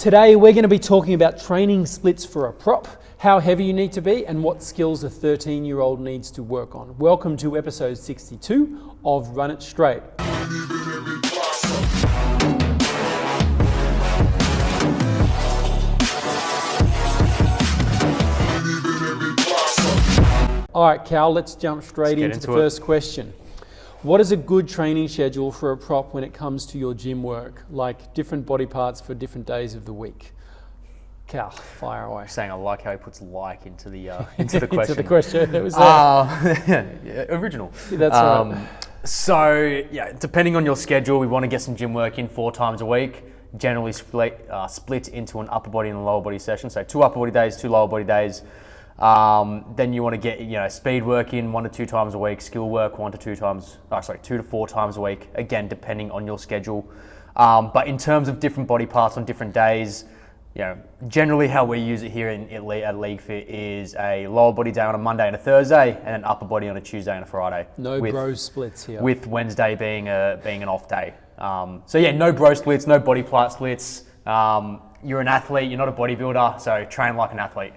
Today we're going to be talking about training splits for a prop, how heavy you need to be, and what skills a 13-year-old needs to work on. Welcome to episode 62 of Run It Straight. All right, Cal, let's jump straight into the first question. What is a good training schedule for a prop when it comes to your gym work, like different body parts for different days of the week? Cal, fire away. Saying I like how he puts like into the question. Into the question. It was original. That's right. So yeah, depending on your schedule, we want to get some gym work in 4 times a week. Generally split into an upper body and a lower body session. So 2 upper body days, 2 lower body days. Then you want to get speed work in 1 to 2 times a week, skill work 2 to 4 times a week, again depending on your schedule. But in terms of different body parts on different days, generally how we use it here at League Fit is a lower body day on a Monday and a Thursday, and an upper body on a Tuesday and a Friday. No bro splits here. With Wednesday being an off day. So yeah, no bro splits, no body part splits. You're an athlete, you're not a bodybuilder, so train like an athlete.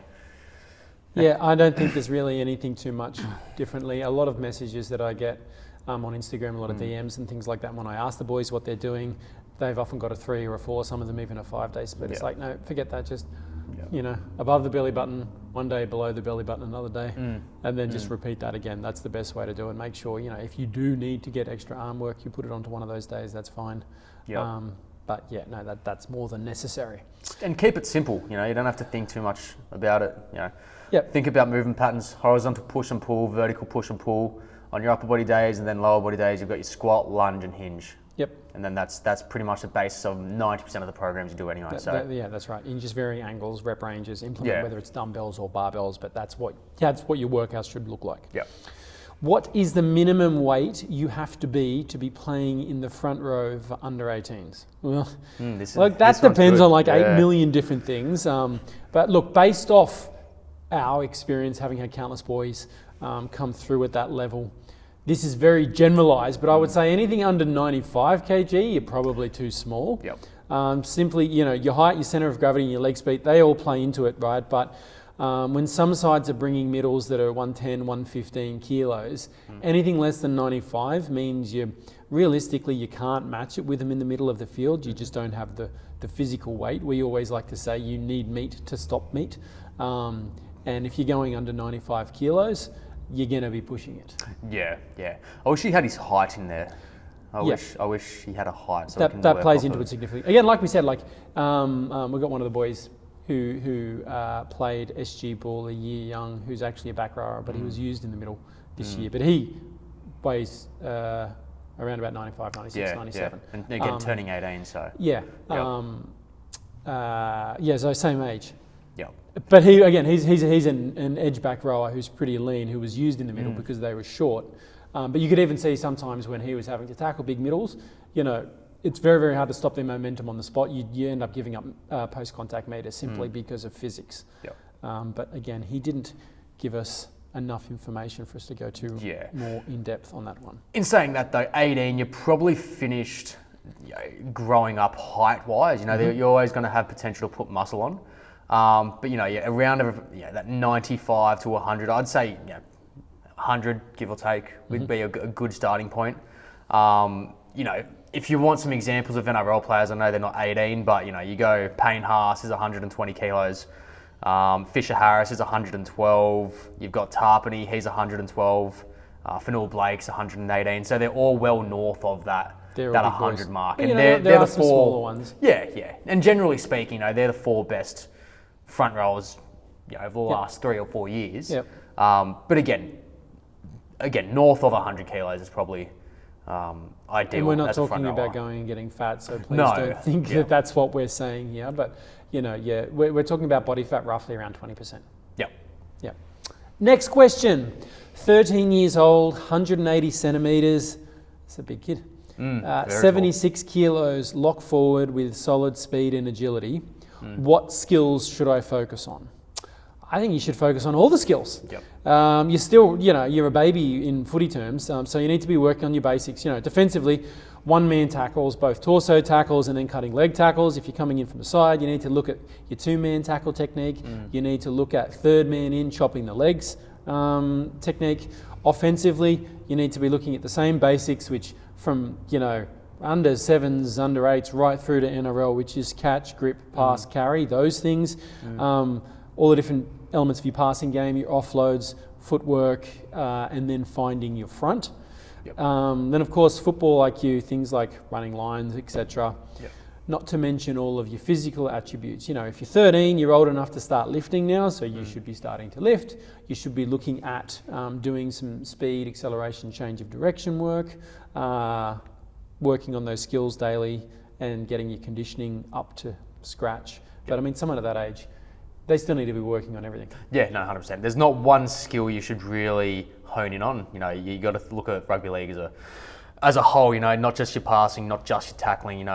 Yeah, I don't think there's really anything too much differently. A lot of messages that I get on Instagram, a lot of DMs and things like that, when I ask the boys what they're doing, they've often got a 3 or a 4, some of them even a 5-day split. It's like, no, forget that. Just, above the belly button, one day, below the belly button another day, and then just repeat that again. That's the best way to do it. Make sure, if you do need to get extra arm work, you put it onto one of those days, that's fine. Yep. But yeah, no, that's more than necessary. And keep it simple. You don't have to think too much about it. Yep. Think about movement patterns: horizontal push and pull, vertical push and pull on your upper body days, and then lower body days you've got your squat, lunge, and hinge. Yep. And then that's pretty much the basis of 90% of the programs you do anyway. Yeah, that's right. You just vary angles, rep ranges, implement whether it's dumbbells or barbells, but that's what your workouts should look like. Yep. What is the minimum weight you have to be playing in the front row for under 18s? Well, that depends on 8 million different things. But look, based off our experience, having had countless boys come through at that level, this is very generalized, but I would say anything under 95 kg, you're probably too small. Yep. Simply, your height, your center of gravity, and your leg speed, they all play into it, right? But when some sides are bringing middles that are 110, 115 kilos, anything less than 95 means realistically you can't match it with them in the middle of the field. You just don't have the physical weight. We always like to say you need meat to stop meat. And if you're going under 95 kilos, you're going to be pushing it. Yeah. I wish he had his height in there. I wish he had a height. So that plays into it significantly. Again, like we said, we've got one of the boys who played SG Ball a year young, who's actually a back rower, but he was used in the middle this year. But he weighs around about 95, 96, 97. Yeah. And again, turning 18, so. Yeah. Yep. So same age. Yeah. But he's an edge back rower who's pretty lean, who was used in the middle because they were short. But you could even see sometimes when he was having to tackle big middles, it's very, very hard to stop their momentum on the spot. You end up giving up post-contact meters simply because of physics. Yep. But again, he didn't give us enough information for us to go too more in depth on that one. In saying that though, 18, you're probably finished growing up height-wise. You're always going to have potential to put muscle on. But around that 95 to 100, I'd say 100 give or take would be a good starting point. If you want some examples of NRL players, I know they're not 18, but you go Payne Haas is 120 kilos, Fisher Harris is 112, you've got Tarpany, he's 112, Fanul Blake's 118, so they're all well north of that 100 mark. And they're the 4 smaller ones. Yeah. And generally speaking, they're the 4 best front rowers over the last 3 or 4 years. Yep. But again, north of 100 kilos is probably ideal. And we're not as a front talking rower. about going and getting fat, so please don't think that that's what we're saying here. But we're talking about body fat roughly around 20%. Yep. Next question. 13 years old, 180 centimeters. It's a big kid. 76 kilos, lock forward with solid speed and agility. What skills should I focus on? I think you should focus on all the skills. Yep. You're still, you're a baby in footy terms, so you need to be working on your basics. Defensively, one-man tackles, both torso tackles and then cutting leg tackles. If you're coming in from the side, you need to look at your two-man tackle technique. You need to look at third man in, chopping the legs technique. Offensively, you need to be looking at the same basics, which from, under 7s, under 8s, right through to NRL, which is catch, grip, pass, carry, those things. All the different elements of your passing game, your offloads, footwork, and then finding your front. Yep. Then, of course, football IQ, things like running lines, etc. Yep. Not to mention all of your physical attributes. If you're 13, you're old enough to start lifting now, so you should be starting to lift. You should be looking at doing some speed, acceleration, change of direction work, working on those skills daily and getting your conditioning up to scratch. But someone at that age, they still need to be working on everything. Yeah, no, 100%. There's not one skill you should really hone in on. You got to look at rugby league as a whole. Not just your passing, not just your tackling.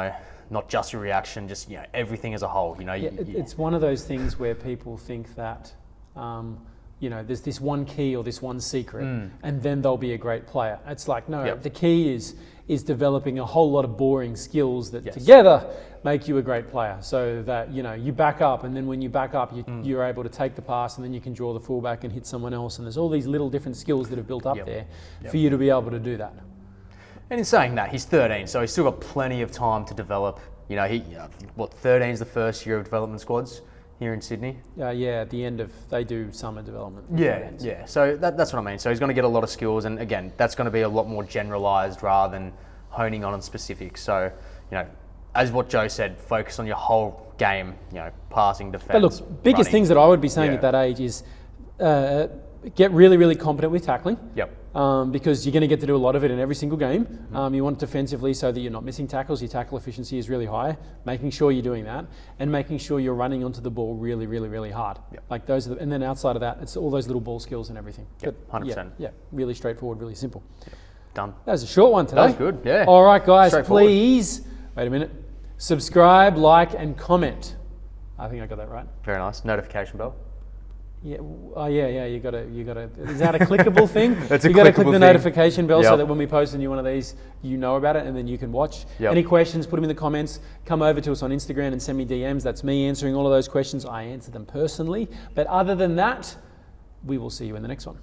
Not just your reaction, just everything as a whole. It's one of those things where people think that there's this one key or this one secret, and then they'll be a great player. It's like, no, the key is developing a whole lot of boring skills that together make you a great player. So that you back up, and then when you back up, you're able to take the pass, and then you can draw the fullback and hit someone else. And there's all these little different skills that have built up there for you to be able to do that. And in saying that, he's 13, so he's still got plenty of time to develop. 13 is the first year of development squads here in Sydney. At the end of, they do summer development. Yeah. So that's what I mean. So he's going to get a lot of skills, and again, that's going to be a lot more generalised rather than honing on specifics. So, as what Joe said, focus on your whole game. Passing, defence. But look, biggest things that I would be saying at that age is get really, really competent with tackling. Yep. Because you're going to get to do a lot of it in every single game. You want it defensively so that you're not missing tackles. Your tackle efficiency is really high. Making sure you're doing that, and making sure you're running onto the ball really, really, really hard. Yep. Like those are and then outside of that, it's all those little ball skills and everything. Yep, 100%. Yeah, really straightforward, really simple. Yep. Done. That was a short one today. That was good. Yeah. All right, guys, Straightforward. please wait a minute. Subscribe, like, and comment. I think I got that right. Very nice. Notification bell. Yeah, you gotta. Is that a clickable thing? That's a you gotta clickable click the thing. notification bell so Yep. that when we post a new one of these, you know about it and then you can watch. Yep. Any questions, put them in the comments. Come over to us on Instagram and send me DMs. That's me answering all of those questions. I answer them personally. But other than that, we will see you in the next one.